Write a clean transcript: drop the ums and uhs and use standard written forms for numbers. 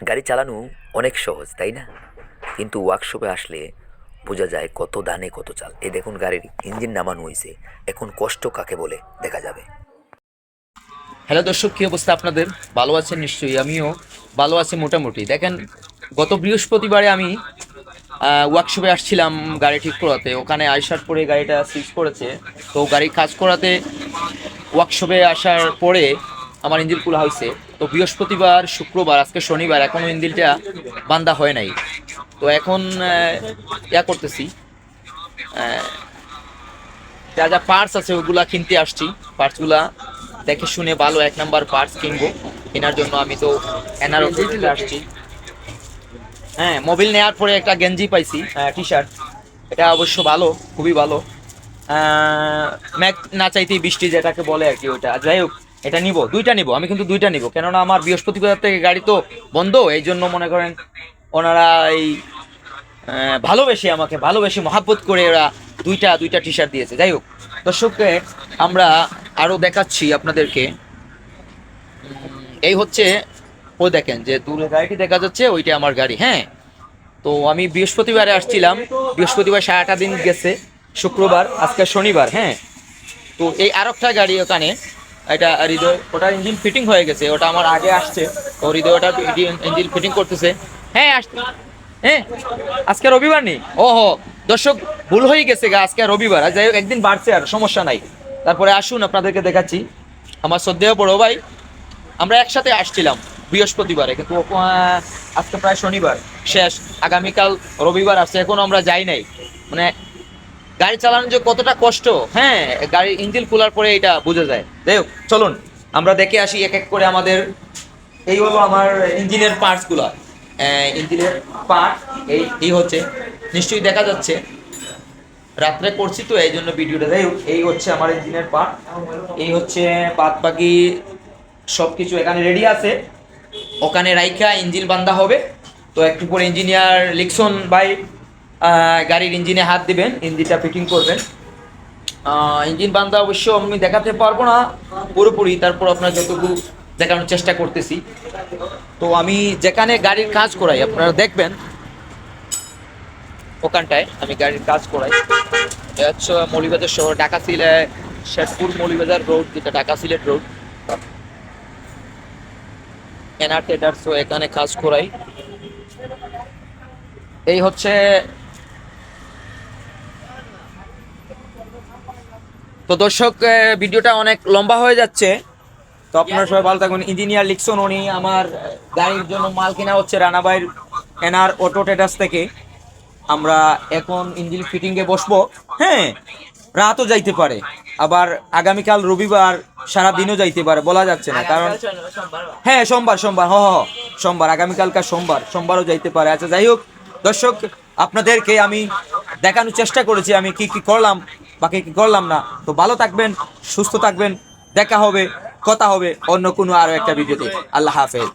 গাড়ি চালানো অনেক সহজ তাই না? কিন্তু ওয়ার্কশপে আসলে বোঝা যায় কত দানে কত চাল। এই দেখুন গাড়ির ইঞ্জিন নামানো হয়েছে, এখন কষ্ট কাকে বলে দেখা যাবে। হ্যালো দর্শক, কী অবস্থা আপনাদের? ভালো আছেন নিশ্চয়ই, আমিও ভালো আছি মোটামুটি। দেখেন, গত বৃহস্পতিবারে আমি ওয়ার্কশপে আসছিলাম গাড়ি ঠিক করাতে। ওখানে আসার পরে গাড়িটা সিজ করেছে। তো গাড়ি কাজ করাতে ওয়ার্কশপে আসার পরে আমার ইঞ্জিন খোলা হয়েছে। তো বৃহস্পতিবার, শুক্রবার, আজকে শনিবার, এখনও ইঞ্জিনটা বান্ধা হয় নাই। তো এখন ইয়া করতেছি, যা যা পার্টস আছে ওগুলা কিনতে আসছি। পার্টসগুলা দেখে শুনে ভালো এক নাম্বার পার্টস কিনবো। কেনার জন্য আমি তো এনআরও আসছি। হ্যাঁ, মোবিল নেওয়ার পরে একটা গেঞ্জি পাইছি, টি শার্ট। এটা অবশ্য ভালো, খুবই ভালো। ম্যাক না চাইতেই বৃষ্টি যেটাকে বলে আর কি, ওইটা। যাই হোক, এটা নিব, দুইটা নিব, আমি কিন্তু দুইটা নিব। কেননা আমার বৃহস্পতিবার থেকে গাড়ি তো বন্ধ, এই জন্য মনে করেন ওনারা এই ভালোবেসে মহাব্বত করে ওরা দুইটা দুইটা টি শার্ট দিয়েছে। যাই হোক দর্শককে আমরা আরও দেখাচ্ছি আপনাদেরকে। এই হচ্ছে, ও দেখেন যে দূরে গাড়িটি দেখা যাচ্ছে, ওইটা আমার গাড়ি। হ্যাঁ, তো আমি বৃহস্পতিবারে আসছিলাম, বৃহস্পতিবার সারাটা দিন গেছে, শুক্রবার, আজকে শনিবার। হ্যাঁ, তো এই আরেকটা গাড়ি ওখানে, এটা হৃদয়, ওটার ইঞ্জিন ফিটিং হয়ে গেছে, ওটা আমার আগে আসছে। তো হৃদয় ওটা ইঞ্জিন ফিটিং করতেছে। হ্যাঁ আসতে, হ্যাঁ আজকে রবিবার নেই, ওহো দর্শক ভুল হয়ে গেছে গা, আজকে রবিবার। আর যাই হোক, একদিন বাড়ছে, আর সমস্যা নাই। তারপরে আসুন আপনাদেরকে দেখাচ্ছি। আমার শ্রদ্ধেয় বড় ভাই, আমরা একসাথে আসছিলাম বৃহস্পতিবারে, কিন্তু আজকে প্রায় শনিবার শেষ, আগামীকাল রবিবার আসছে, এখনো আমরা যাই নাই। মানে গাড়ি চালানো যে কতটা কষ্ট, হ্যাঁ, গাড়ির ইঞ্জিন খোলার পরে এটা বোঝা যায়। যাই হোক, চলুন আমরা দেখে আসি এক এক করে আমাদের। এই হলো আমার ইঞ্জিনের পার্টসগুলো, ইঞ্জিনের পার্ট। এই হচ্ছে, নিশ্চয়ই দেখা যাচ্ছে, রাত্রে করছি তো এই জন্য ভিডিওটা। যাই হোক, এই হচ্ছে আমার ইঞ্জিনের পার্ট। এই হচ্ছে বাদ বাকি সব কিছু এখানে রেডি আছে, ওখানে রাইখা ইঞ্জিন বান্ধা হবে। তো একটু পরে ইঞ্জিনিয়ার লিকসন ভাই গাড়ির ইঞ্জিনে হাত দিবেন, ইঞ্জিনটা ফিটিং করবেন। ইঞ্জিন বান্ধা অবশ্য আমি দেখাতে পারবো না পুরোপুরি, তারপর আপনার যতটুকু দেখানোর চেষ্টা করতেছি। তো আমি যেখানে গাড়ির কাজ করাই, আপনারা দেখবেন ওখানটায় আমি গাড়ির কাজ করাই। এটা হচ্ছে মৌলভীবাজার শহর, ঢাকা সিলেট, শেরপুর মৌলভীবাজার রোড, যেটা Dhaka Sylhet road, NR theatre. তো এখানে কাজ করাই। এই হচ্ছে, তো দর্শক ভিডিওটা অনেক লম্বা হয়ে যাচ্ছে, তো আপনারা সবাই ভালো থাকুন। ইঞ্জিনিয়ার লিকসন, উনি আমার গাড়ির জন্য মাল কেনা হচ্ছে রানাবাইর এনআর অটো ট্রেডার্স থেকে। আমরা এখন ইঞ্জিন ফিটিংয়ে বসবো। হ্যাঁ, রাতও যাইতে পারে, আবার আগামীকাল রবিবার সারাদিনও যাইতে পারে, বলা যাচ্ছে না। কারণ হ্যাঁ, সোমবার সোমবার হ হ সোমবার, আগামীকালকার সোমবারও যাইতে পারে। আচ্ছা যাই হোক দর্শক, আপনাদেরকে আমি দেখানোর চেষ্টা করেছি আমি কি কি করলাম বা কি কি করলাম না। তো ভালো থাকবেন, সুস্থ থাকবেন, দেখা হবে, কথা হবে অন্য কোনো আরো একটা ভিডিওতে। আল্লাহ হাফেজ।